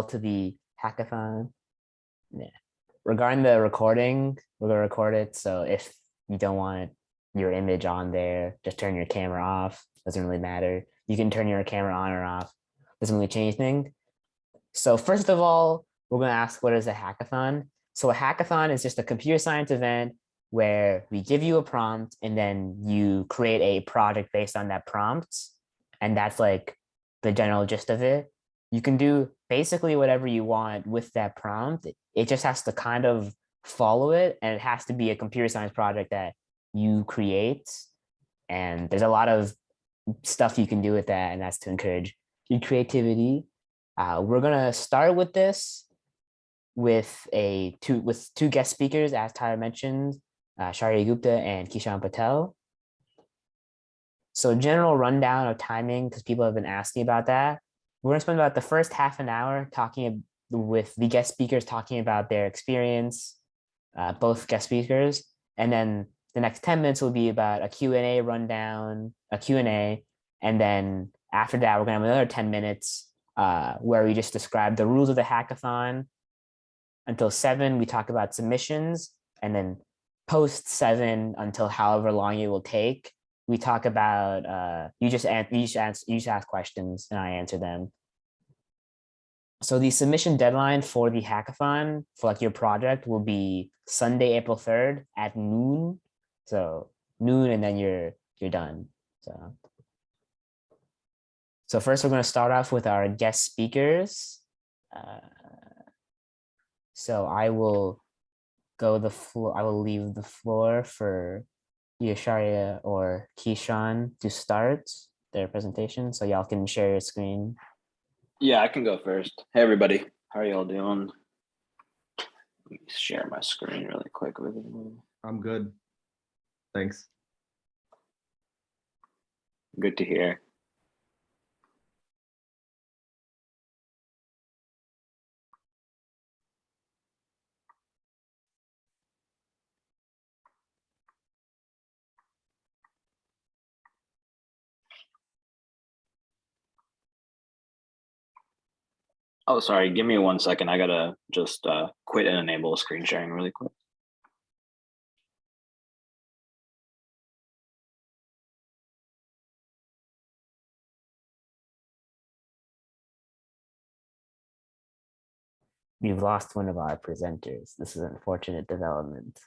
to the hackathon. Yeah. Regarding the recording, we're gonna record it. So if you don't want your image on there, just turn your camera off. Doesn't really matter. You can turn your camera on or off. Doesn't really change anything. So first of all, we're gonna ask what is a hackathon? So a hackathon is just a computer science event where we give you a prompt and then you create a project based on that prompt. And that's like the general gist of it. You can do basically whatever you want with that prompt. It just has to kind of follow it, and it has to be a computer science project that you create. And there's a lot of stuff you can do with that, and that's to encourage your creativity. We're gonna start with this with two guest speakers, as Tyler mentioned, Shaurya Gupta and Keeshan Patel. So general rundown of timing, because people have been asking about that. We're gonna spend about the first half an hour talking with the guest speakers, talking about their experience, both guest speakers. And then the next 10 minutes will be about a Q&A rundown, a Q&A. And then after that, we're gonna have another 10 minutes where we just describe the rules of the hackathon. Until 7, we talk about submissions. And then post 7 until however long it will take, we talk about you just ask questions and I answer them. So the submission deadline for the hackathon for like your project will be Sunday, April 3rd at noon. So noon, and then you're done. So first we're going to start off with our guest speakers. So I will leave the floor for either Shaurya or Keeshan to start their presentation, so y'all can share your screen. Yeah, I can go first. Hey everybody, how are y'all doing? Let me share my screen really quick with you. I'm good. Thanks. Good to hear. Oh, sorry, give me 1 second. I gotta just quit and enable screen sharing really quick. We've lost one of our presenters. This is an unfortunate development.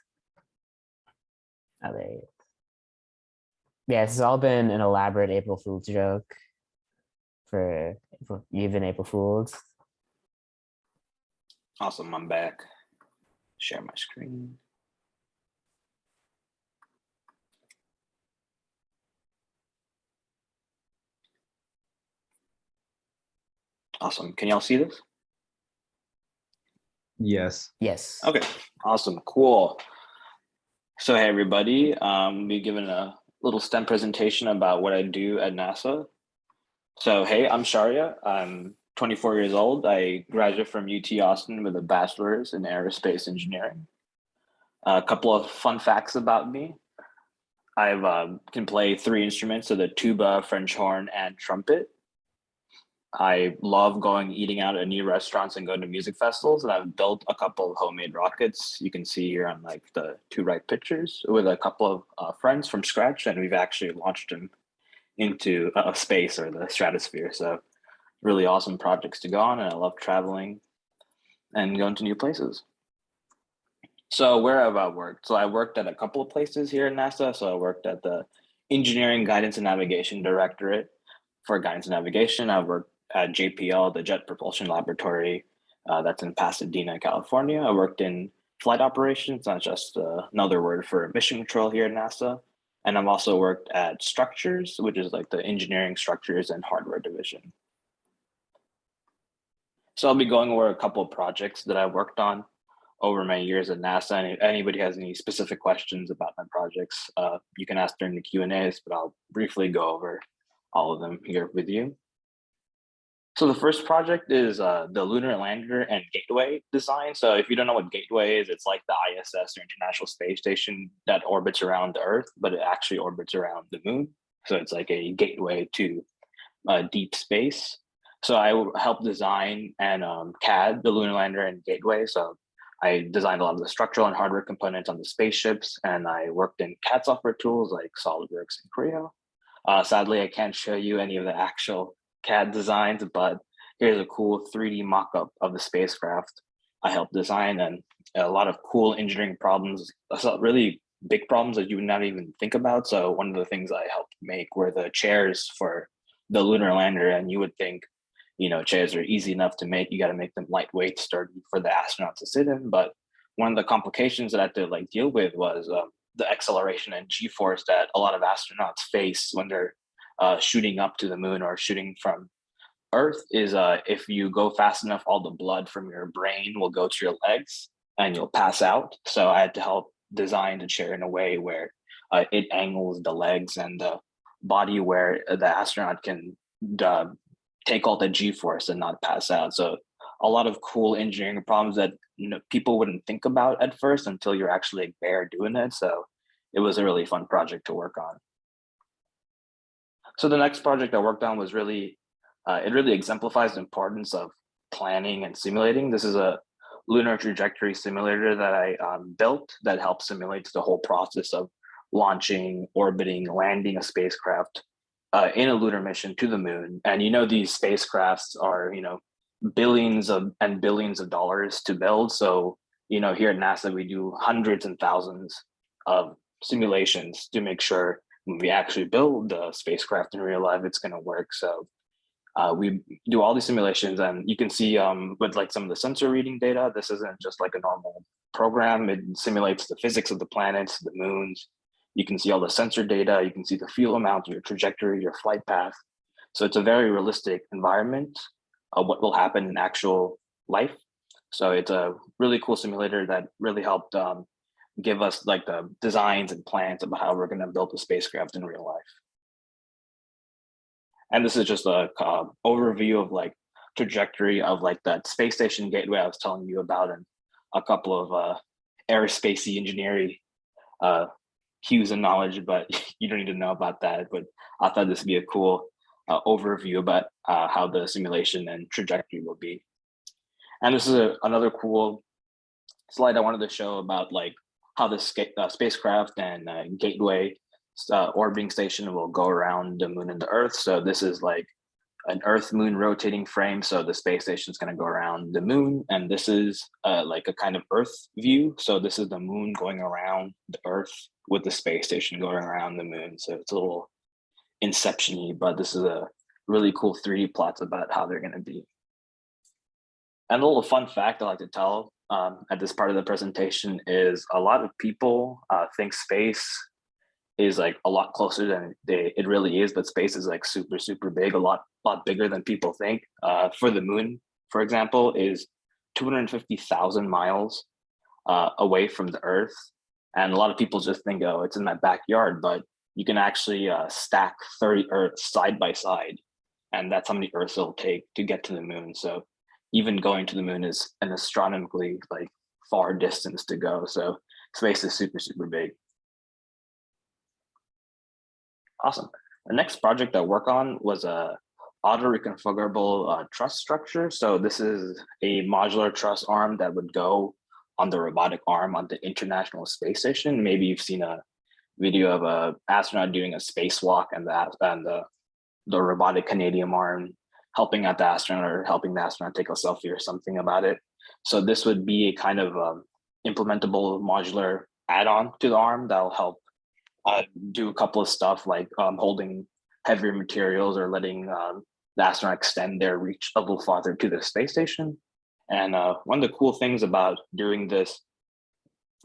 Oh, there he is. Yeah, this has all been an elaborate April Fool's joke for even April Fools. Awesome, I'm back. Share my screen. Awesome, can y'all see this? Yes. Yes. Okay, awesome, cool. So hey everybody, we'll be giving a little STEM presentation about what I do at NASA. So hey, I'm Shaurya. I'm 24 years old. I graduated from UT Austin with a bachelor's in aerospace engineering. A couple of fun facts about me. I can play 3 instruments, so the tuba, French horn, and trumpet. I love eating out at new restaurants and going to music festivals, and I've built a couple of homemade rockets. You can see here on like the 2 right pictures with a couple of friends from scratch, and we've actually launched them into a space or the stratosphere. So really awesome projects to go on, and I love traveling and going to new places. So where have I worked? So I worked at a couple of places here at NASA. So I worked at the Engineering Guidance and Navigation Directorate for Guidance and Navigation. I worked at JPL, the Jet Propulsion Laboratory, that's in Pasadena, California. I worked in flight operations, that's just another word for mission control here at NASA. And I've also worked at structures, which is like the engineering structures and hardware division. So I'll be going over a couple of projects that I worked on over my years at NASA. And if anybody has any specific questions about my projects, you can ask during the Q&As, but I'll briefly go over all of them here with you. So the first project is the Lunar Lander and Gateway design. So if you don't know what Gateway is, it's like the ISS or International Space Station that orbits around the Earth, but it actually orbits around the moon. So it's like a gateway to deep space. So I helped design and CAD the lunar lander and gateway. So I designed a lot of the structural and hardware components on the spaceships, and I worked in CAD software tools like SolidWorks and Creo. Sadly, I can't show you any of the actual CAD designs, but here's a cool 3D mock-up of the spacecraft I helped design, and a lot of cool engineering problems, really big problems that you would not even think about. So one of the things I helped make were the chairs for the lunar lander, and you would think, chairs are easy enough to make. You got to make them lightweight, sturdy for the astronauts to sit in. But one of the complications that I had to deal with was the acceleration and G-force that a lot of astronauts face when they're shooting up to the moon or shooting from Earth. Is if you go fast enough, all the blood from your brain will go to your legs and you'll pass out. So I had to help design the chair in a way where it angles the legs and the body where the astronaut can take all the G-force and not pass out. So a lot of cool engineering problems that people wouldn't think about at first until you're actually there doing it. So it was a really fun project to work on. So the next project I worked on was really, it really exemplifies the importance of planning and simulating. This is a lunar trajectory simulator that I built that helps simulate the whole process of launching, orbiting, landing a spacecraft in a lunar mission to the moon. And these spacecrafts are billions and billions of dollars to build. So here at NASA we do hundreds and thousands of simulations to make sure when we actually build the spacecraft in real life, it's going to work. So we do all these simulations, and you can see with some of the sensor reading data, this isn't just like a normal program. It simulates the physics of the planets, the moons. You can see all the sensor data. You can see the fuel amount, your trajectory, your flight path. So it's a very realistic environment of what will happen in actual life. So it's a really cool simulator that really helped give us the designs and plans about how we're going to build the spacecraft in real life. And this is just a overview of trajectory of that space station gateway I was telling you about, and a couple of aerospace engineering cues and knowledge, but you don't need to know about that. But I thought this would be a cool overview about how the simulation and trajectory will be. And this is another cool slide I wanted to show about how the spacecraft and gateway orbiting station will go around the moon and the Earth. So this is an Earth-Moon rotating frame. So the space station is going to go around the moon, and this is a kind of Earth view. So this is the moon going around the Earth with the space station going around the moon. So it's a little inception-y, but this is a really cool 3D plots about how they're going to be. And a little fun fact I like to tell at this part of the presentation is a lot of people think space is a lot closer than it really is, but space is super, super big, a lot bigger than people think. For the moon, for example, is 250,000 miles away from the Earth. And a lot of people just think, oh, it's in my backyard, but you can actually stack 30 Earths side by side. And that's how many Earths it'll take to get to the moon. So even going to the moon is an astronomically far distance to go. So space is super, super big. Awesome. The next project I work on was a auto-reconfigurable truss structure. So this is a modular truss arm that would go on the robotic arm on the International Space Station. Maybe you've seen a video of an astronaut doing a spacewalk and the robotic Canadian arm helping out the astronaut or helping the astronaut take a selfie or something about it. So this would be a kind of implementable modular add-on to the arm that'll help do a couple of stuff like holding heavier materials or letting the astronaut extend their reach a little farther to the space station. And one of the cool things about doing this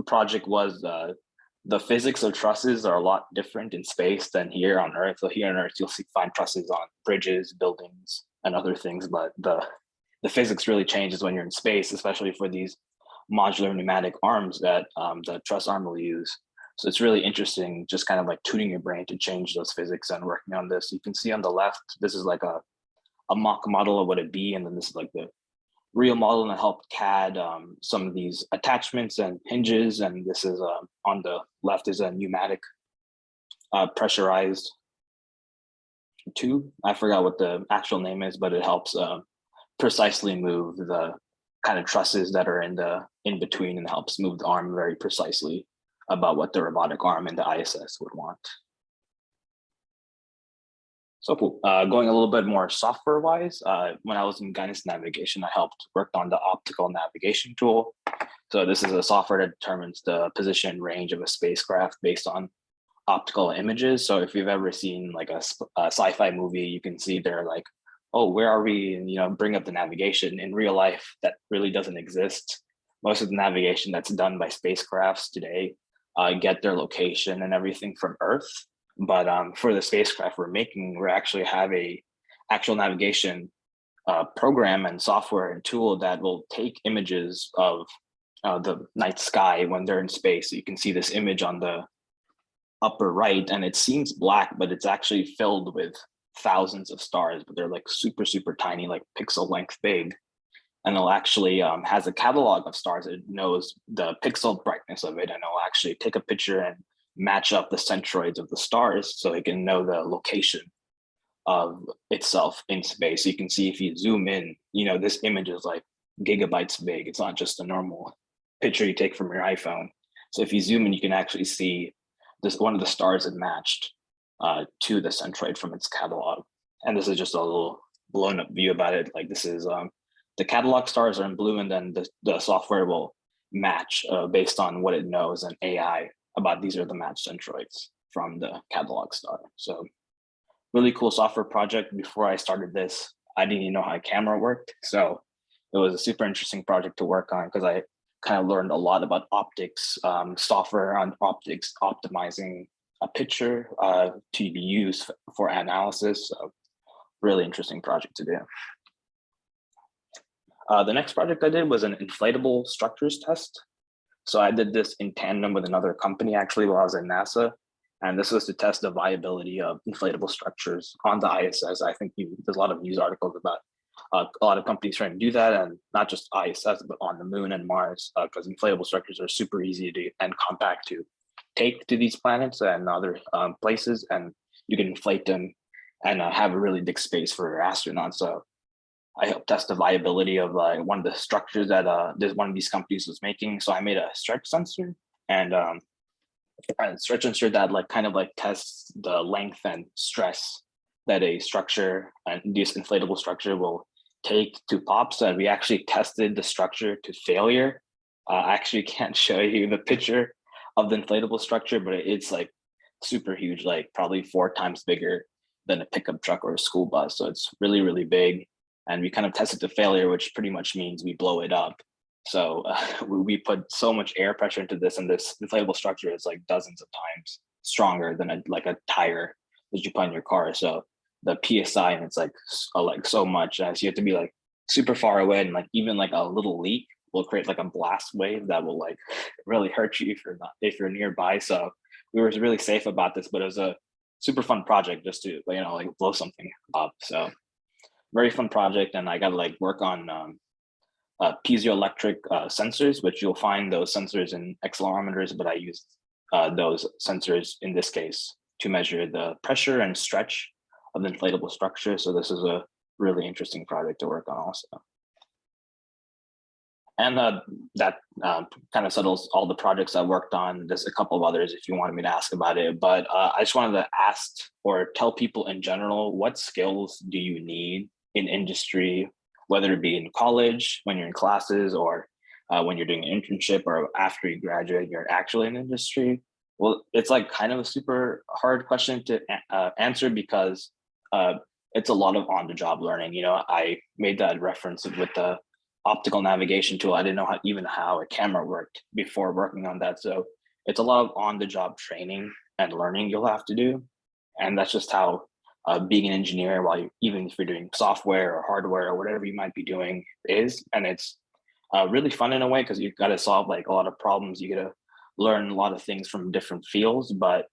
project was the physics of trusses are a lot different in space than here on Earth. So here on Earth, you'll find trusses on bridges, buildings, and other things, but the physics really changes when you're in space, especially for these modular pneumatic arms that the truss arm will use. So it's really interesting, just kind of tuning your brain to change those physics and working on this. You can see on the left, this is a mock model of what it'd be, and then this is the real model that helped CAD some of these attachments and hinges, and this is on the left is a pneumatic pressurized 2. I forgot what the actual name is, but it helps precisely move the kind of trusses that are in between, and helps move the arm very precisely about what the robotic arm and the ISS would want. So going a little bit more software wise, when I was in guidance navigation, I worked on the optical navigation tool. So this is a software that determines the position and range of a spacecraft based on optical images. So if you've ever seen like a sci-fi movie, you can see they're like, oh, where are we? And bring up the navigation. In real life, that really doesn't exist. Most of the navigation that's done by spacecrafts today get their location and everything from Earth. But for the spacecraft we're making, we actually have a actual navigation program and software and tool that will take images of the night sky when they're in space. So you can see this image on the upper right, and it seems black, but it's actually filled with thousands of stars, but they're like super, super tiny, like pixel length big. And it'll actually has a catalog of stars. It knows the pixel brightness of it, and it'll actually take a picture and match up the centroids of the stars so it can know the location of itself in space. So you can see if you zoom in, this image is like gigabytes big. It's not just a normal picture you take from your iPhone. So if you zoom in, you can actually see this one of the stars that matched to the centroid from its catalog. And this is just a little blown up view about it. Like this is the catalog stars are in blue, and then the software will match based on what it knows and AI about these are the match centroids from the catalog star. So really cool software project. Before I started this, I didn't even know how a camera worked. So it was a super interesting project to work on because I kind of learned a lot about optics, software on optics, optimizing a picture to be used for analysis. So really interesting project to do. The next project I did was an inflatable structures test. So I did this in tandem with another company actually while I was at NASA. And this was to test the viability of inflatable structures on the ISS. I think there's a lot of news articles about a lot of companies trying to do that, and not just ISS, but on the moon and Mars, because inflatable structures are super easy to and compact to take to these planets and other places, and you can inflate them and have a really big space for astronauts. So I helped test the viability of one of the structures that one of these companies was making. So I made a stretch sensor and a stretch sensor that kind of tests the length and stress that a structure and this inflatable structure will take to pop. So we actually tested the structure to failure. I actually can't show you the picture of the inflatable structure, but it's like super huge, like probably 4 times bigger than a pickup truck or a school bus. So it's really, really big. And we kind of tested to failure, which pretty much means we blow it up. So we put so much air pressure into this, and this inflatable structure is like dozens of times stronger than a tire that you put in your car. So the PSI, and it's like so much, as you have to be like super far away, and even a little leak will create like a blast wave that will really hurt you if you're nearby. So we were really safe about this, but it was a super fun project just to blow something up. So very fun project, and I got to work on piezoelectric sensors, which you'll find those sensors in accelerometers, but I used those sensors in this case to measure the pressure and stretch of the inflatable structure. So this is a really interesting project to work on also. And that kind of settles all the projects I worked on. There's a couple of others if you wanted me to ask about it, but I just wanted to ask or tell people in general, what skills do you need in industry, whether it be in college, when you're in classes, or when you're doing an internship, or after you graduate, you're actually in industry? Well, it's kind of a super hard question to answer because it's a lot of on-the-job learning. I made that reference with the optical navigation tool. I didn't know how a camera worked before working on that. So it's a lot of on-the-job training and learning you'll have to do. And that's just how being an engineer, even if you're doing software or hardware or whatever you might be doing is. And it's really fun in a way because you've got to solve a lot of problems. You got to learn a lot of things from different fields, but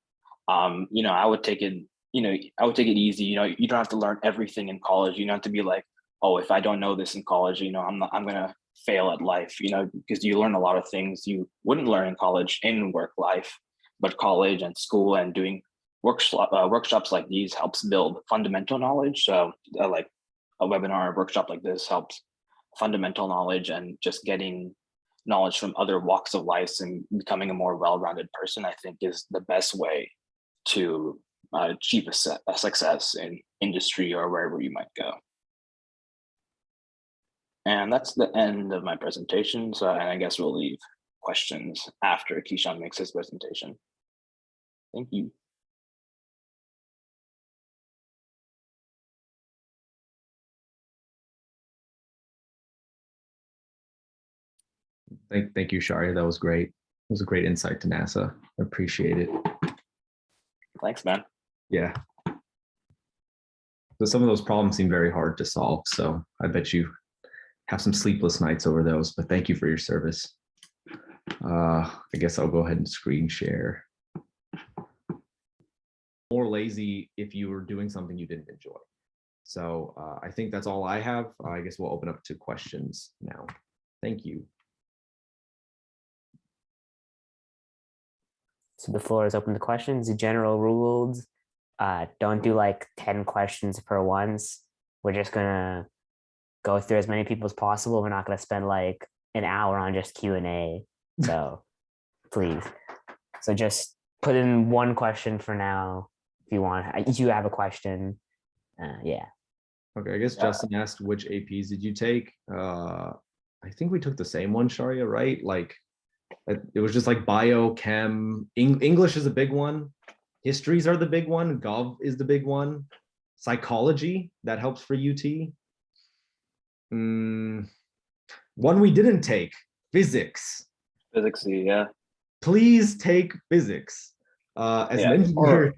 I would take it, easy. You don't have to learn everything in college. You don't have to be like, oh, if I don't know this in college, I'm gonna fail at life, because you learn a lot of things you wouldn't learn in college in work life, but college and school and doing workshops like these helps build fundamental knowledge. So like a webinar workshop like this helps fundamental knowledge, and just getting knowledge from other walks of life and becoming a more well-rounded person, I think, is the best way to achieve a success in industry or wherever you might go. And that's the end of my presentation. So, and I guess we'll leave questions after Keeshan makes his presentation. Thank you. Thank you, Shaurya. That was great. It was a great insight to NASA. I appreciate it. Thanks, man. Yeah. So some of those problems seem very hard to solve. So I bet you have some sleepless nights over those, but thank you for your service. I guess I'll go ahead and screen share. More lazy if you were doing something you didn't enjoy. So I think that's all I have. I guess we'll open up to questions now. Thank you. So the floor is open to questions. The general rules, don't do like 10 questions per once. We're just gonna go through as many people as possible. We're not gonna spend like an hour on just Q&A. So please. So just put in one question for now if you want. If you have a question, yeah. Okay, I guess Justin asked which APs did you take? I think we took the same one, Shaurya, right? Like it was just like bio, chem, English is a big one. Histories are the big one. Gov is the big one. Psychology, that helps for UT. One we didn't take, physics. Physics, yeah. Please take physics. As an engineer,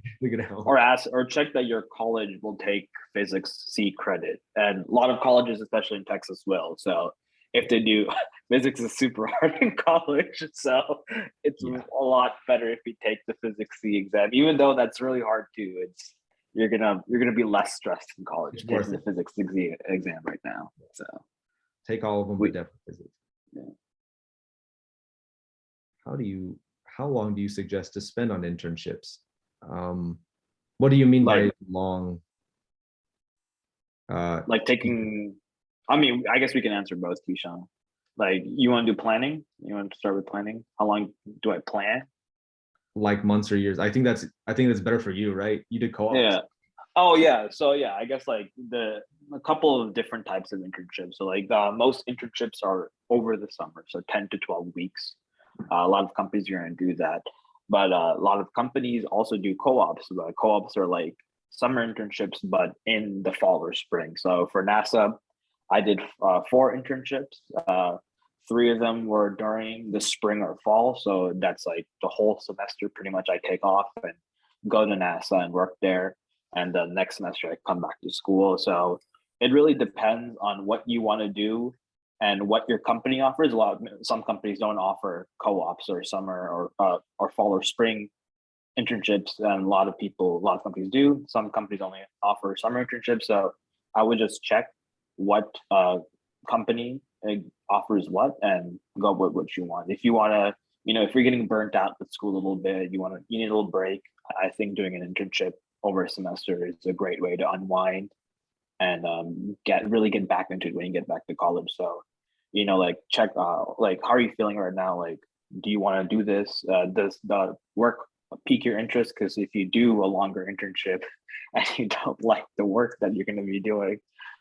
or ask or check that your college will take physics C credit, and a lot of colleges, especially in Texas, will. So if they do, physics is super hard in college, so it's a lot better if you take the physics C exam, even though that's really hard too. It's you're gonna be less stressed in college taking the physics exam right now. So take all of them, but definitely physics. Yeah. How long do you suggest to spend on internships? What do you mean by long? Like taking, I mean, I guess we can answer both, Keeshan. Like, you want to do planning? You want to start with planning? How long do I plan? Like months or years? I think that's better for you, right? You did co-ops. Yeah. Oh yeah. So yeah, I guess like a couple of different types of internships. So like most internships are over the summer, so 10 to 12 weeks. A lot of companies are going to do that, but a lot of companies also do co-ops. Co-ops are like summer internships, but in the fall or spring. So for NASA, I did 4 internships. 3 of them were during the spring or fall. So that's like the whole semester pretty much I take off and go to NASA and work there. And the next semester I come back to school. So it really depends on what you want to do and what your company offers. Some companies don't offer co-ops or summer or fall or spring internships, and a lot of companies do. Some companies only offer summer internships. So I would just check what company offers what and go with what you want. If you want to, if you're getting burnt out with school a little bit, you need a little break. I think doing an internship over a semester is a great way to unwind and really get back into it when you get back to college. So, like check like, how are you feeling right now? Like, do you want to do this? Does the work pique your interest? Because if you do a longer internship and you don't like the work that you're going to be doing,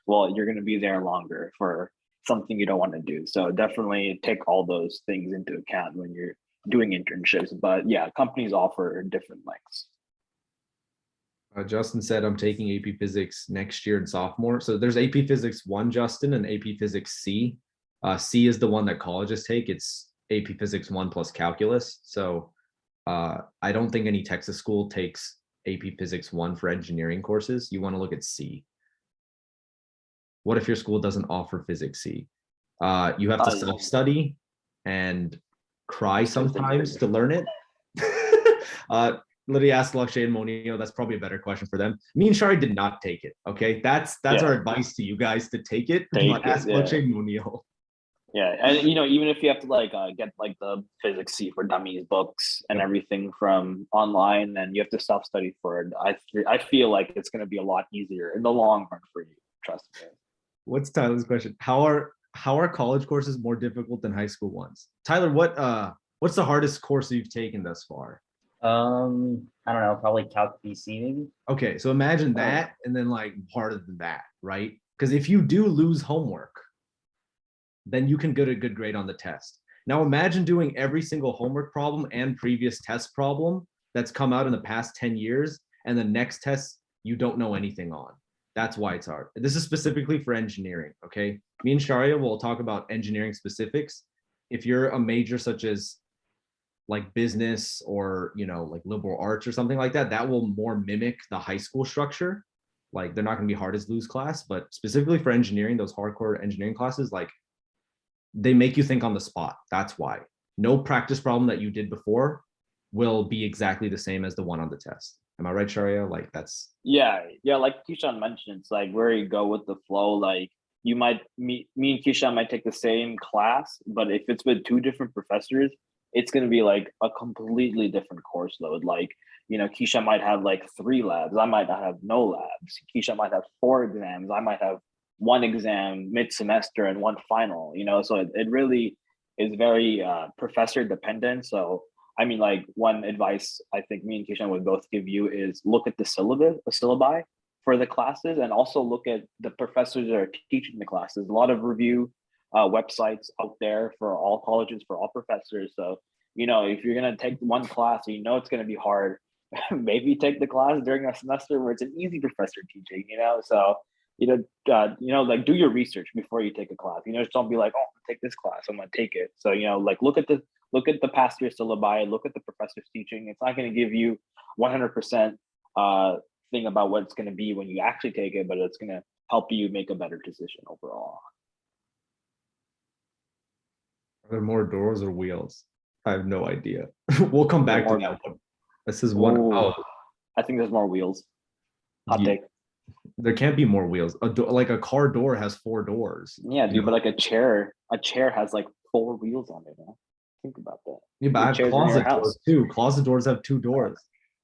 well, you're going to be there longer for something you don't want to do. So definitely take all those things into account when you're doing internships. But yeah, companies offer different lengths. Justin said, I'm taking AP Physics next year in sophomore. So there's AP Physics 1, Justin, and AP Physics C. C is the one that colleges take. It's AP Physics 1 plus calculus. So I don't think any Texas school takes AP Physics 1 for engineering courses. You want to look at C. What if your school doesn't offer Physics C? You have to self-study and cry sometimes to learn it. Literally ask Lakshay and Monio. That's probably a better question for them. Me and Shaurya did not take it. Okay, that's our advice to you guys, to take it. Ask Lakshay and Monio. Yeah, and even if you have to like get like the physics C for dummies books and Yep. everything from online, and you have to self study for it, I feel like it's going to be a lot easier in the long run for you. Trust me. What's Tyler's question? How are college courses more difficult than high school ones? Tyler, what's the hardest course you've taken thus far? I don't know, probably Calc BC maybe. Okay, so imagine that and then like harder than that, right? Because if you do lose homework, then you can get a good grade on the test. Now imagine doing every single homework problem and previous test problem that's come out in the past 10 years, and the next test you don't know anything on. That's why it's hard. This is specifically for engineering, okay? Me and Shaurya will talk about engineering specifics. If you're a major such as like business or like liberal arts or something like that, that will more mimic the high school structure. Like they're not going to be hard as lose class, but specifically for engineering, those hardcore engineering classes, like they make you think on the spot. That's why no practice problem that you did before will be exactly the same as the one on the test. Am I right, Shaurya? Like that's Yeah, like Keeshan mentioned, it's like where you go with the flow. Like you might me and Keeshan might take the same class, but if it's with two different professors, it's going to be like a completely different course load. Like Keeshan might have like 3 labs, I might not have no labs. Keeshan might have 4 exams, I might have 1 exam mid semester and 1 final. So it really is very professor dependent. So I mean, like one advice I think me and Keeshan would both give you is look at the syllabi for the classes, and also look at the professors that are teaching the classes. A lot of review websites out there for all colleges, for all professors. So, if you're gonna take one class, it's gonna be hard. Maybe take the class during a semester where it's an easy professor teaching. So like do your research before you take a class. Just don't be like, oh, I'm gonna take this class, I'm gonna take it. So like look at the past year syllabi, look at the professor's teaching. It's not going to give you 100% thing about what it's going to be when you actually take it, but it's going to help you make a better decision overall. Are there more doors or wheels? I have no idea. We'll come back to that one. This is one. Ooh, Oh, I think there's more wheels. Hot yeah, take. there can't be more wheels. Like a car door has 4 doors. Yeah, dude, but like a chair has like 4 wheels on it. Man. Think about that. Yeah, but I have closet doors too. Closet doors have 2 doors.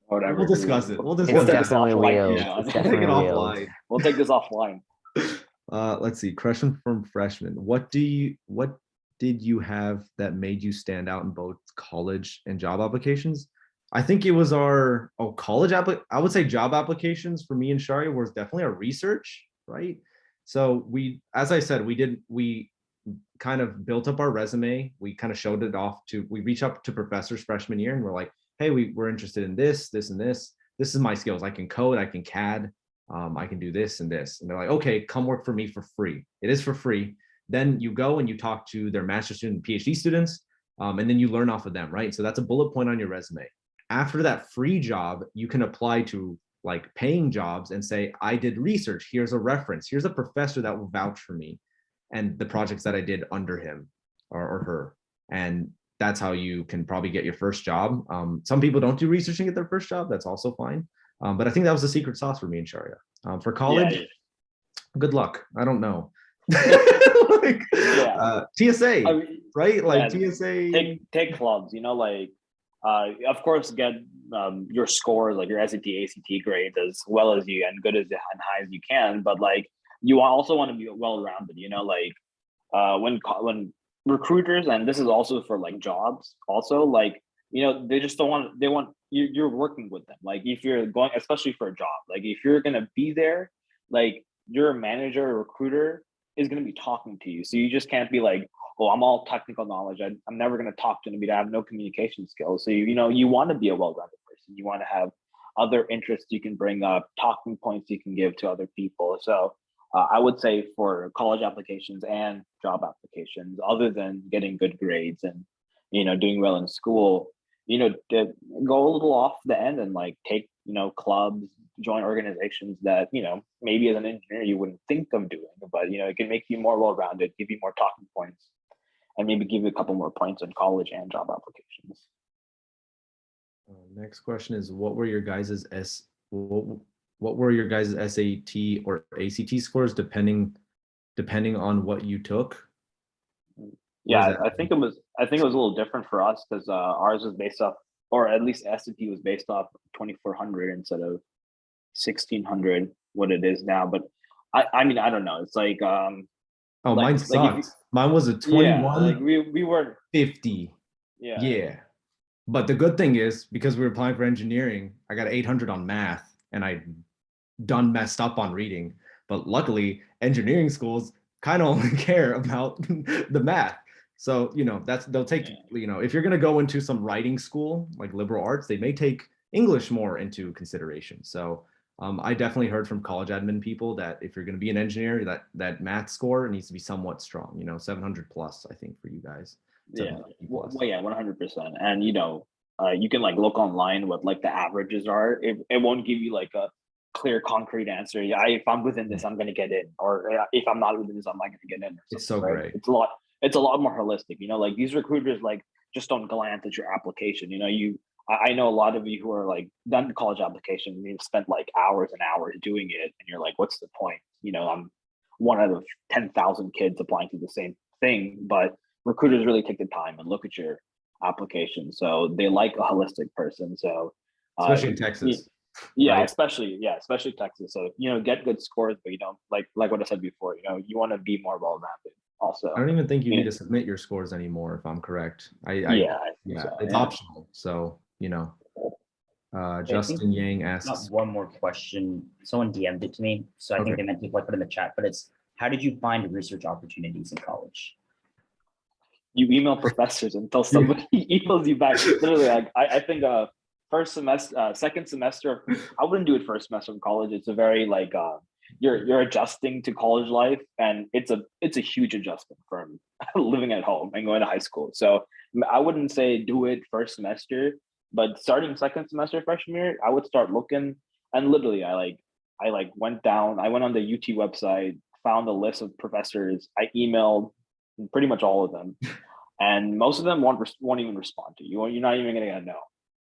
Whatever. We'll discuss it. We'll It's discuss it. definitely offline, wheels. yeah. It's Take definitely it wheels. offline. We'll take this offline. Let's see. Question from freshman. What did you have that made you stand out in both college and job applications? I think it was our college I would say job applications for me and Shaurya was definitely our research, right? So as I said, we kind of built up our resume. We kind of showed it off we reached out to professors freshman year and we're like, hey, we're interested in this, and this. This is my skills. I can code, I can CAD, I can do this and this. And they're like, okay, come work for me for free. It is for free. Then you go and you talk to their master's student, PhD students, and then you learn off of them, right? So that's a bullet point on your resume. After that free job, you can apply to like paying jobs and say, I did research. Here's a reference. Here's a professor that will vouch for me and the projects that I did under him or her. And that's how you can probably get your first job. Some people don't do research and get their first job. That's also fine. But I think that was the secret sauce for me and Shaurya. For college, good luck. I don't know. Like, TSA, right? Like TSA. Take clubs, of course, get your scores, like your SAT, ACT grades as well as you and good as and high as you can. But like you also want to be well-rounded, when recruiters, and this is also for like jobs also, like they just don't want, they want you're working with them. Like if you're going, especially for a job, like if you're gonna be there, like your manager or recruiter is gonna be talking to you, so you just can't be like, oh, I'm all technical knowledge, I'm never gonna talk to anybody, I have no communication skills. So you want to be a well-rounded person, you want to have other interests you can bring up, talking points you can give to other people. So I would say for college applications and job applications, other than getting good grades and doing well in school, to go a little off the end and like take clubs, join organizations that maybe as an engineer you wouldn't think of doing, but it can make you more well-rounded, give you more talking points, and maybe give you a couple more points in college and job applications. Next question is, what were your guys' SAT or ACT scores depending on what you took? Yeah, that? I think it was a little different for us because ours was based off, or at least S&T was based off 2400 instead of 1600, what it is now. But I mean, I don't know. It's like Oh, mine like if you, sucked. Mine was a yeah, like 2150. we weren't, yeah. Yeah. But the good thing is because we were applying for engineering, I got 800 on math and I done messed up on reading. But luckily, engineering schools kind of only care about the math. So, they'll take, if you're going to go into some writing school like liberal arts, they may take English more into consideration. So, I definitely heard from college admin people that if you're going to be an engineer, that math score needs to be somewhat strong, 700 plus, I think, for you guys. Yeah. 750 Well, plus. yeah, 100%. And you can like look online what like the averages are. It won't give you like a clear, concrete answer. Yeah, if I'm within this, I'm gonna get in, or if I'm not within this, I'm not gonna get in. Or It's so something, right? great. It's a lot more holistic. Like these recruiters like just don't glance at your application. I know a lot of you who are like done the college application, you've spent like hours and hours doing it, and you're like, what's the point? I'm one out of 10,000 kids applying to the same thing, but recruiters really take the time and look at your application. So they like a holistic person. So Especially in Texas. yeah, right? especially Texas. So get good scores, but you don't like what I said before. You want to be more well-rounded. Also, I don't even think you Yeah. need to submit your scores anymore, if I'm correct. Yeah, I think Yeah, so, it's yeah. optional. So, I think Justin Yang Not asks, one more question. Someone DM'd it to me, so I think Okay. they meant to like put in the chat. But it's how did you find research opportunities in college? You email professors until somebody emails you back. Literally, like I think first semester, second semester, I wouldn't do it first semester of college. It's a very like you're adjusting to college life, and it's a huge adjustment from living at home and going to high school. So I wouldn't say do it first semester, but starting second semester freshman year, I would start looking. And literally, I went on the UT website, found a list of professors. I emailed pretty much all of them, and most of them won't even respond to you. You're not even gonna get a no.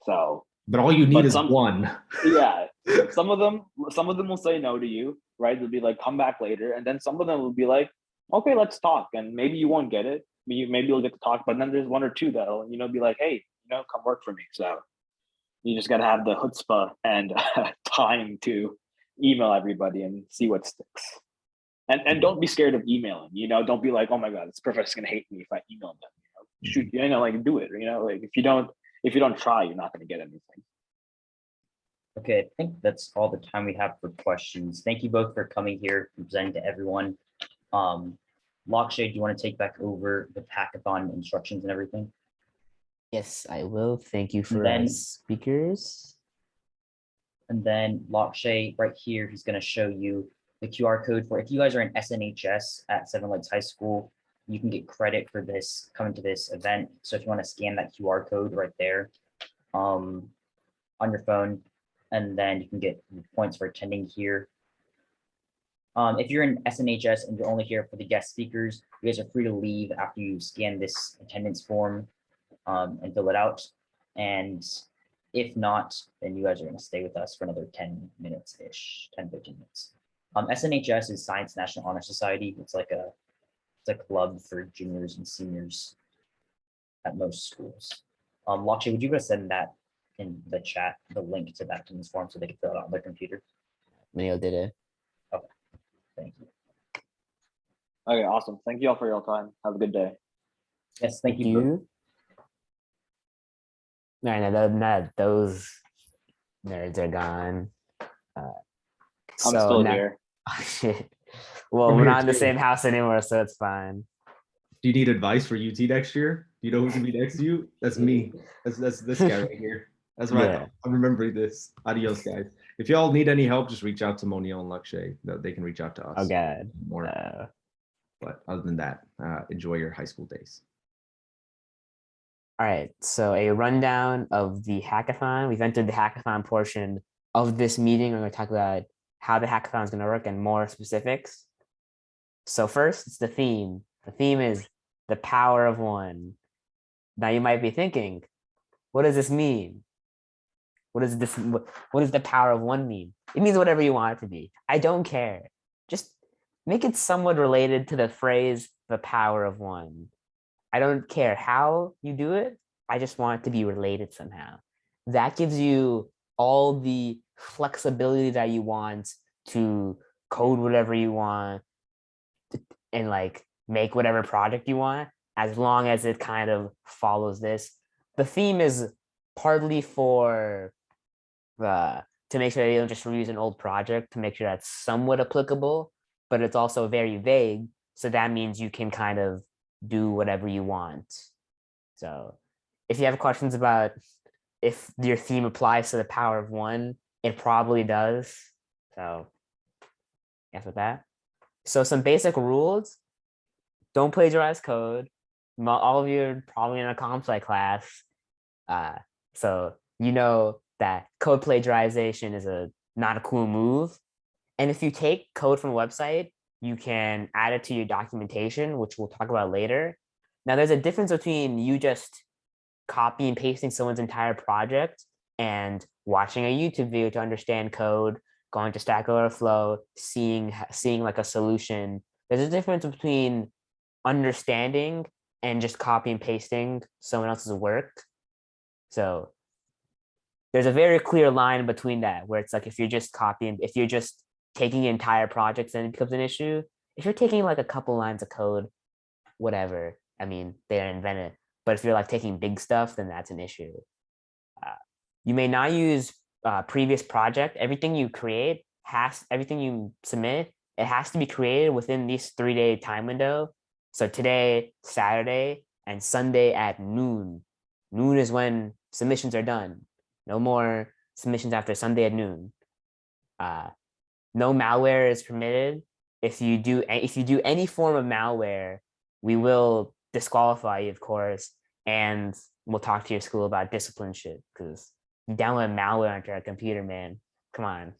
So, but all you need but is one. yeah, some of them will say no to you, right? They'll be like, come back later, and then some of them will be like, okay, let's talk, and maybe you won't get it, maybe you'll get to talk, but then there's one or two that'll be like, hey, come work for me. So you just gotta have the chutzpah and time to email everybody and see what sticks. And don't be scared of emailing. Don't be like, oh my god, this professor's gonna hate me if I email them. Shoot, like do it. Like if you don't try, you're not gonna get anything. Okay, I think that's all the time we have for questions. Thank you both for coming here and presenting to everyone. Lakshay, do you want to take back over the hackathon instructions and everything? Yes, I will. Thank you for then- our speakers. And then Lakshay, right here, he's going to show you the QR code for if you guys are in SNHS at Seven Lakes High School, you can get credit for this coming to this event. So if you want to scan that QR code right there on your phone, and then you can get points for attending here. If you're in SNHS and you're only here for the guest speakers, you guys are free to leave after you scan this attendance form and fill it out. And if not, then you guys are going to stay with us for another 10 minutes-ish, 10, 15 minutes. SNHS is Science National Honor Society. It's a club for juniors and seniors at most schools. Lakshay, would you go send that in the chat, the link to that attendance form so they can fill it out on their computer? Manil did it. Thank you. Okay, awesome. Thank you all for your time. Have a good day. Yes, thank you. No, those nerds are gone. I'm So still now- here. Well, I'm we're here not in the too. same house anymore, so it's fine. Do you need advice for UT next year? Do you know who's gonna be next to you? That's me. That's this guy right here. That's right. Yeah. I'm remembering this. Adios, guys. If y'all need any help, just reach out to Moniel and Lakshay. They can reach out to us. Oh god. More. But other than that, enjoy your high school days. All right, so a rundown of the hackathon. We've entered the hackathon portion of this meeting. We're going to talk about how the hackathon is going to work and more specifics. So first, it's the theme. The theme is the power of one. Now you might be thinking, what does this mean? What does the power of one mean? It means whatever you want it to be. I don't care. Just make it somewhat related to the phrase, the power of one. I don't care how you do it. I just want it to be related somehow. That gives you all the flexibility that you want to code whatever you want and like make whatever project you want, as long as it kind of follows this. The theme is partly for to make sure that you don't just reuse an old project, to make sure that's somewhat applicable, but it's also very vague. So that means you can kind of do whatever you want. So if you have questions about if your theme applies to the power of one, it probably does. So yes, with that. So some basic rules: don't plagiarize code. All of you are probably in a comp sci class. So you know that code plagiarization is not a cool move. And if you take code from a website, you can add it to your documentation, which we'll talk about later. Now, there's a difference between you just copy and pasting someone's entire project and watching a YouTube video to understand code, going to Stack Overflow, seeing like a solution. There's a difference between understanding and just copy and pasting someone else's work. So there's a very clear line between that, where it's like if you're just copying, if you're just taking entire projects, then it becomes an issue. If you're taking like a couple lines of code, whatever, I mean, they didn't invent it. But if you're like taking big stuff, then that's an issue. You may not use previous project. Everything you create everything you submit, it has to be created within this 3-day time window. So today, Saturday, and Sunday at noon. Noon is when submissions are done. No more submissions after Sunday at noon. No malware is permitted. If you do any form of malware, we will disqualify you, of course, and we'll talk to your school about discipline shit, because you download malware onto our computer, man. Come on.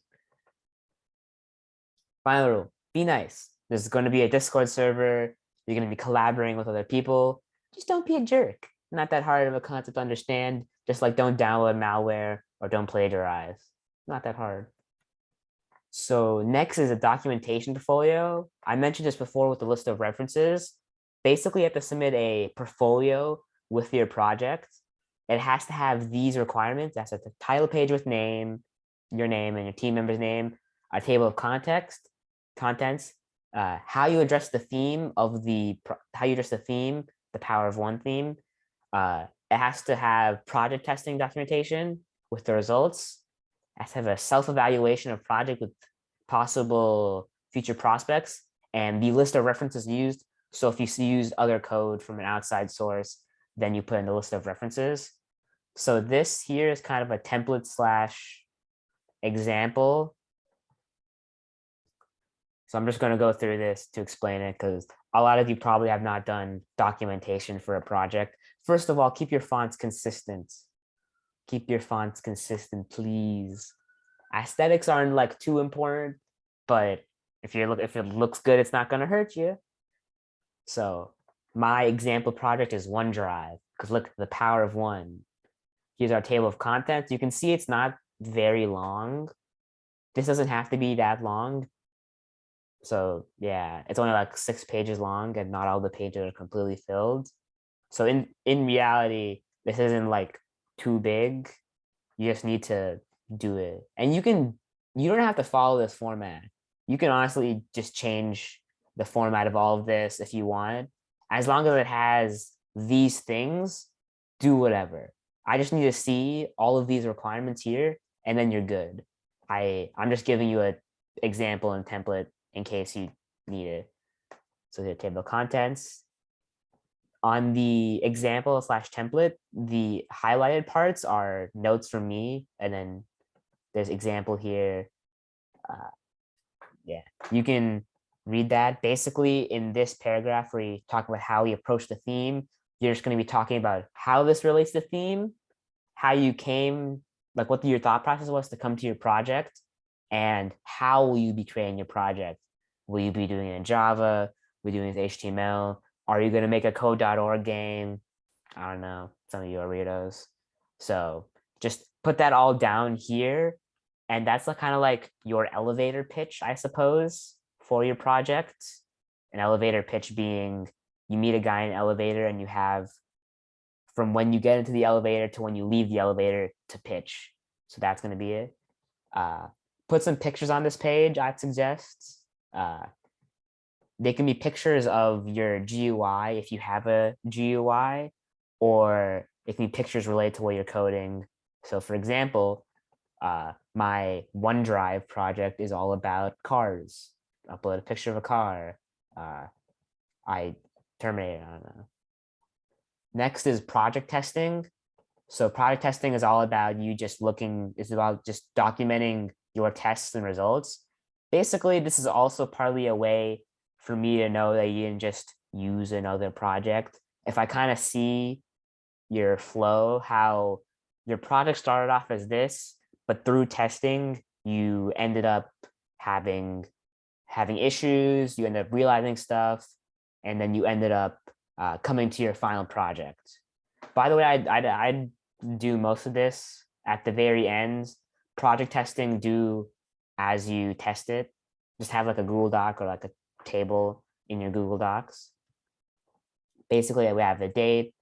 Final rule: be nice. There's going to be a Discord server. You're going to be collaborating with other people. Just don't be a jerk. Not that hard of a concept to understand. Just like don't download malware or don't plagiarize. Not that hard. So next is a documentation portfolio. I mentioned this before with the list of references. Basically, you have to submit a portfolio with your project. It has to have these requirements. That's a title page with your name and your team member's name, a table of contents, how you address the theme, the power of one theme. It has to have project testing documentation with the results. It has to have a self-evaluation of project with possible future prospects and the list of references used. So if you use other code from an outside source, then you put in the list of references. So this here is kind of a template / example. So I'm just going to go through this to explain it, because a lot of you probably have not done documentation for a project. First of all, keep your fonts consistent. Keep your fonts consistent, please. Aesthetics aren't like too important, but if it looks good, it's not going to hurt you. So my example project is OneDrive, because look, the power of one. Here's our table of contents. You can see it's not very long. This doesn't have to be that long. So yeah, it's only like 6 pages long, and not all the pages are completely filled. So in reality, this isn't like too big. You just need to do it. And you don't have to follow this format. You can honestly just change the format of all of this if you want. As long as it has these things, do whatever. I just need to see all of these requirements here, and then you're good. I'm just giving you an example and template in case you need it. So the table of contents. On the example / template, the highlighted parts are notes from me, and then there's example here. Yeah, you can read that. Basically, in this paragraph where you talk about how you approach the theme, you're just going to be talking about how this relates to theme, how you came, like what your thought process was to come to your project, and how will you be creating your project. Will you be doing it in Java? Will you be doing it with HTML? Are you going to make a code.org game? I don't know. Some of you are weirdos. So just put that all down here. And that's kind of like your elevator pitch, I suppose, for your project. An elevator pitch being you meet a guy in an elevator and you have from when you get into the elevator to when you leave the elevator to pitch. So that's going to be it. Put some pictures on this page, I'd suggest. They can be pictures of your GUI if you have a GUI, or it can be pictures related to what you're coding. So for example, my OneDrive project is all about cars. Upload a picture of a car. I terminated, I don't know. Next is project testing. So project testing is all about you just it's about just documenting your tests and results. Basically, this is also partly a way for me to know that you didn't just use another project. If I kind of see your flow, how your project started off as this, but through testing, you ended up having issues, you ended up realizing stuff, and then you ended up coming to your final project. By the way, I'd do most of this at the very end. Project testing, do as you test it. Just have like a Google Doc or like a table in your Google Docs. Basically, we have the date,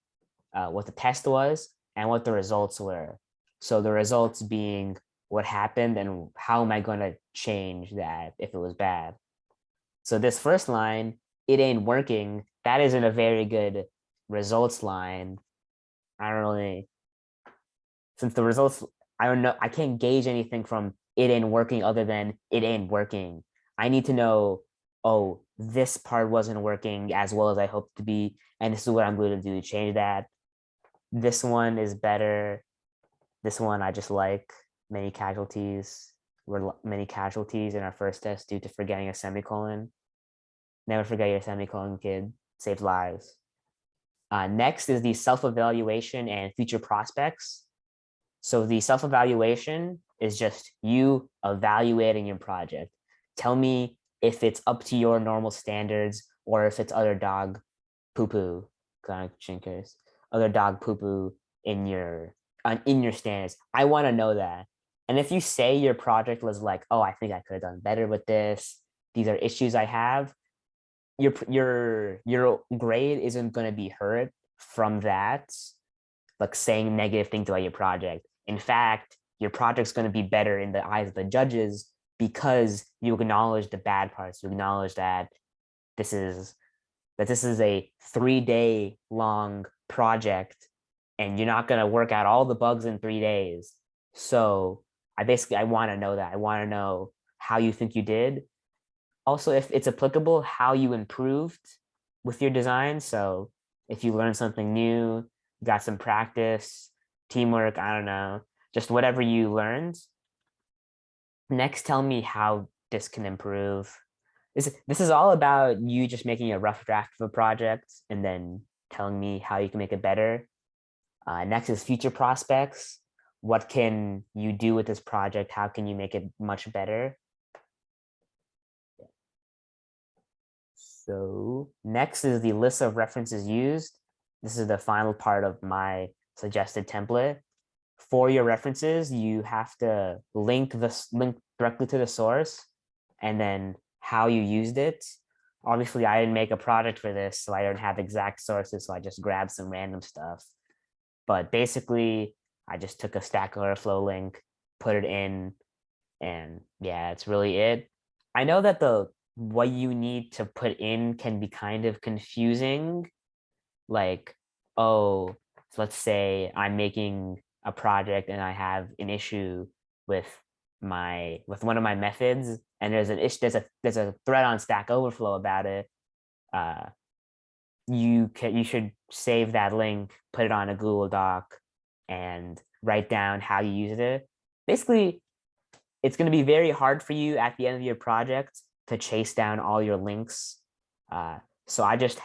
what the test was, and what the results were. So the results being what happened and how am I going to change that if it was bad. So this first line, it ain't working, that isn't a very good results line. I don't really, since the results, I don't know, I can't gauge anything from it ain't working other than it ain't working. I need to know, oh, this part wasn't working as well as I hoped to be, and this is what I'm going to do to change that. This one is better. This one I just like. Many casualties. Were many casualties in our first test due to forgetting a semicolon. Never forget your semicolon, kid. Saves lives. Next is the self-evaluation and future prospects. So the self-evaluation is just you evaluating your project. Tell me if it's up to your normal standards or if it's other dog poo-poo, chinkers, other dog poo-poo in your standards. I want to know that. And if you say your project was like, oh, I think I could have done better with this, these are issues I have, your grade isn't going to be hurt from that, like saying negative things about your project. In fact, your project's going to be better in the eyes of the judges because you acknowledge the bad parts. You acknowledge that this is a 3-day long project and you're not going to work out all the bugs in 3 days. So I want to know that. I want to know how you think you did. Also, if it's applicable, how you improved with your design. So if you learned something new, got some practice, teamwork, I don't know, just whatever you learned. Next, tell me how this can improve. This is all about you just making a rough draft of a project and then telling me how you can make it better. Next is future prospects. What can you do with this project? How can you make it much better? So next is the list of references used. This is the final part of my suggested template. For your references, you have to link directly to the source and then how you used it. Obviously, I didn't make a project for this, so I don't have exact sources, so I just grabbed some random stuff. But basically, I just took a Stack Overflow link, put it in, and yeah, that's really it. I know that what you need to put in can be kind of confusing. Like, oh, so let's say I'm making a project and I have an issue with one of my methods, and there's a thread on Stack Overflow about it. You should save that link, put it on a Google Doc, and write down how you use it. Basically, it's going to be very hard for you at the end of your project to chase down all your links. So I just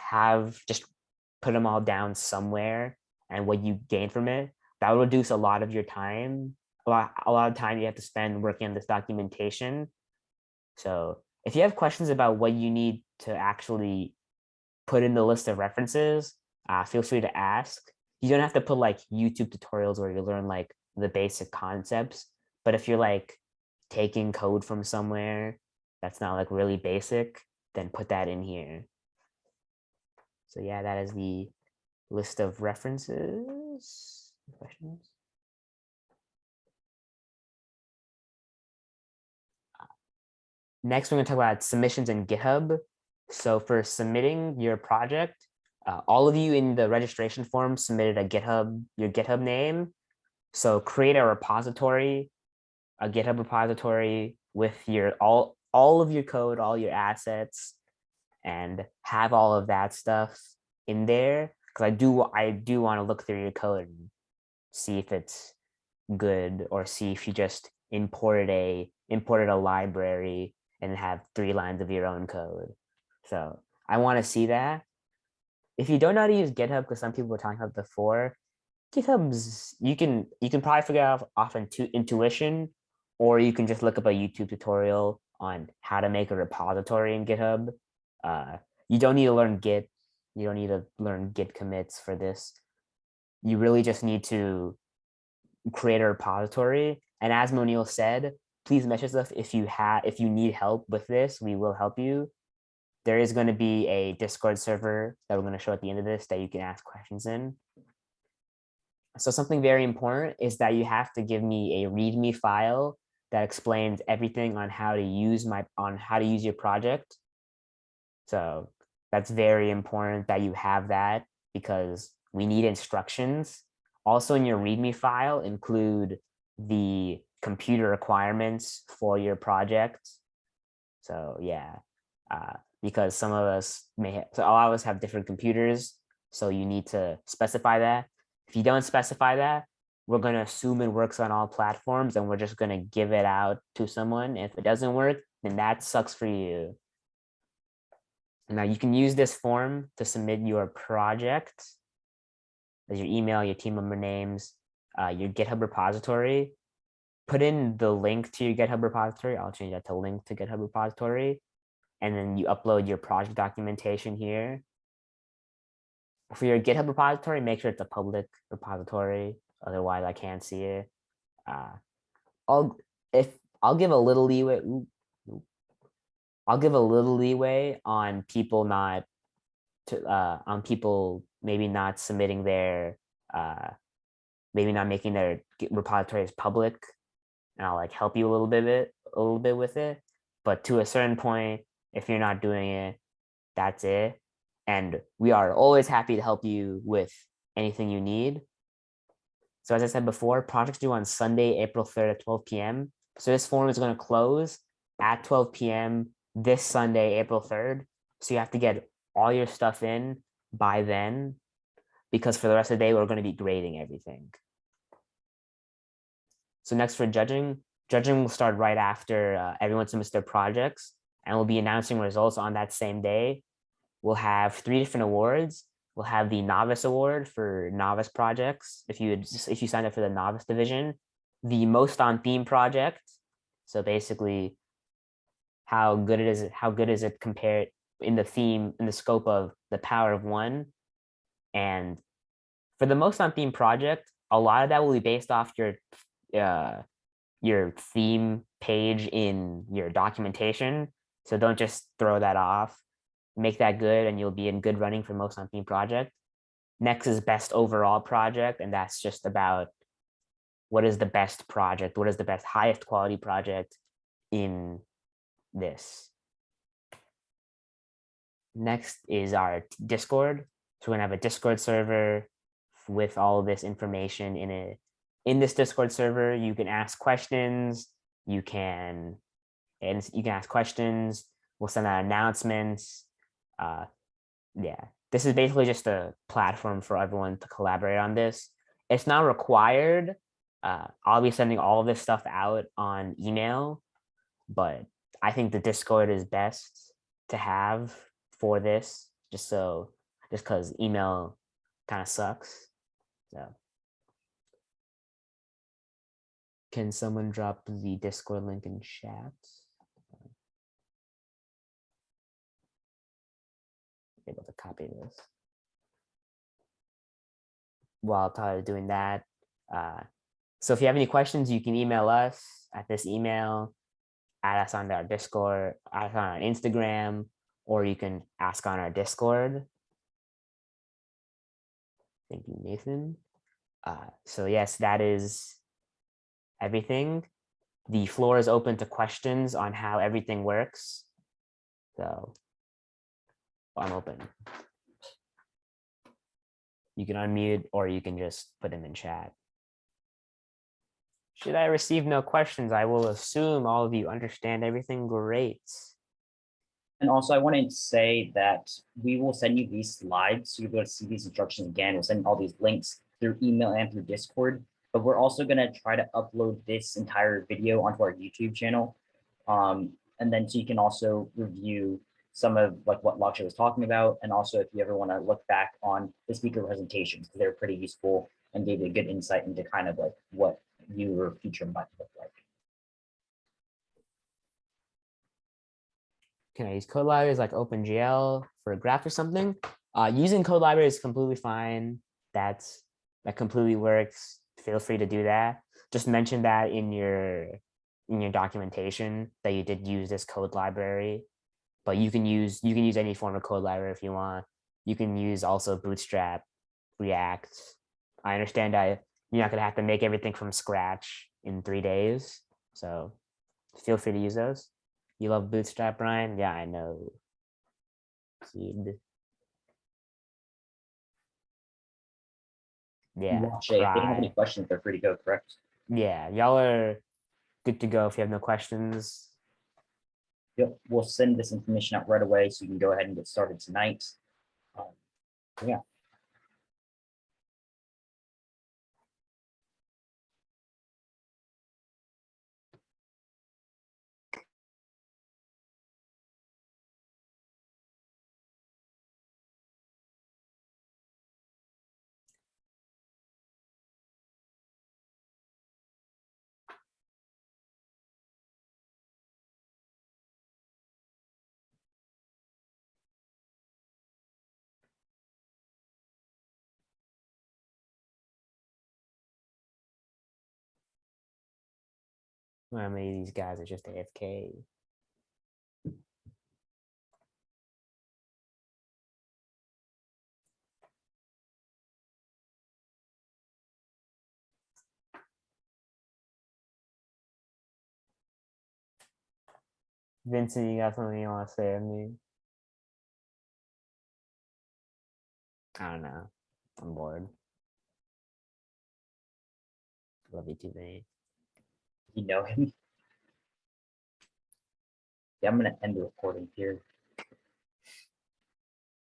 put them all down somewhere, and what you gain from it, that will reduce a lot of your time. A lot of time you have to spend working on this documentation. So if you have questions about what you need to actually put in the list of references, feel free to ask. You don't have to put like YouTube tutorials where you learn like the basic concepts. But if you're like taking code from somewhere that's not like really basic, then put that in here. So yeah, that is the list of references. Questions? Next, we're going to talk about submissions in GitHub. So for submitting your project, all of you in the registration form submitted your GitHub name. So create a repository, a GitHub repository with your all of your code, all your assets, and have all of that stuff in there. Because I do want to look through your code and see if it's good, or see if you just imported a library and have 3 lines of your own code. So I want to see that. If you don't know how to use GitHub, because some people were talking about before, GitHub's you can probably figure out off intuition, or you can just look up a YouTube tutorial on how to make a repository in GitHub. You don't need to learn Git. You don't need to learn Git commits for this. You really just need to create a repository. And as Monil said, please message us if you need help with this. We will help you. There is going to be a Discord server that we're going to show at the end of this that you can ask questions in. So something very important is that you have to give me a README file that explains everything on how to use your project. So that's very important that you have that, because we need instructions. Also in your README file, include the computer requirements for your project. So yeah, because some of us so a lot of us have different computers, so you need to specify that. If you don't specify that, we're going to assume it works on all platforms and we're just going to give it out to someone. If it doesn't work, then that sucks for you. Now you can use this form to submit your project, as your email, your team member names, your GitHub repository. Put in the link to your GitHub repository. I'll change that to link to GitHub repository. And then you upload your project documentation here. For your GitHub repository, make sure it's a public repository. Otherwise, I can't see it. I'll give a little leeway. I'll give a little leeway on people maybe not submitting their maybe not making their repositories public, and I'll like help you a little bit with it. But to a certain point, if you're not doing it, that's it. And we are always happy to help you with anything you need. So as I said before, projects due on Sunday, April 3rd at 12 p.m. So this form is going to close at 12 p.m. this Sunday, April 3rd. So you have to get all your stuff in by then, because for the rest of the day, we're going to be grading everything. So next for judging will start right after everyone submits their projects, and we'll be announcing results on that same day. We'll have 3 different awards. We'll have the Novice Award for novice projects, if you signed up for the novice division. The Most on Theme project. So basically, how good is it compared in the scope of the power of 1. And for the Most on Theme project, a lot of that will be based off your theme page in your documentation. So don't just throw that off. Make that good and you'll be in good running for Most on Theme project. Next is Best Overall project, and that's just about what is the best project, what is the best highest quality project in this. Next is our Discord. So we're gonna have a Discord server with all this information in it. In this Discord server, you can ask questions. You can ask questions. We'll send out announcements. Yeah, this is basically just a platform for everyone to collaborate on this. It's not required. I'll be sending all of this stuff out on email, but I think the Discord is best to have for this, just because email kind of sucks. So can someone drop the Discord link in chat? Able to copy this while Tyler's doing that. So if you have any questions, you can email us at this email, add us on our Discord, add us on our Instagram, or you can ask on our Discord. Thank you, Nathan. So yes, that is everything. The floor is open to questions on how everything works. So I'm open. You can unmute or you can just put them in chat. Should I receive no questions, I will assume all of you understand everything great. And also, I wanted to say that we will send you these slides, so you'll be able to see these instructions again. We'll send all these links through email and through Discord. But we're also going to try to upload this entire video onto our YouTube channel. And then so you can also review some of like what Lakshay was talking about. And also if you ever want to look back on the speaker presentations, because they're pretty useful and gave you a good insight into kind of like what your future might look like. Can I use code libraries like OpenGL for a graph or something? Using code library is completely fine. That completely works. Feel free to do that. Just mention that in your documentation that you did use this code library. But you can use any form of code library if you want. You can use also Bootstrap, React. I understand that you're not gonna have to make everything from scratch in 3 days. So feel free to use those. You love Bootstrap, Brian? Yeah, I know. Yeah. Lakshay, if they don't have any questions, they're free to go, correct? Yeah, y'all are good to go if you have no questions. Yep, we'll send this information out right away so you can go ahead and get started tonight. Yeah. How many of these guys are just AFK? Vincent, you got something you want to say to me? I don't know. I'm bored. Love you too, mate. You know him. Yeah, I'm gonna end the recording here.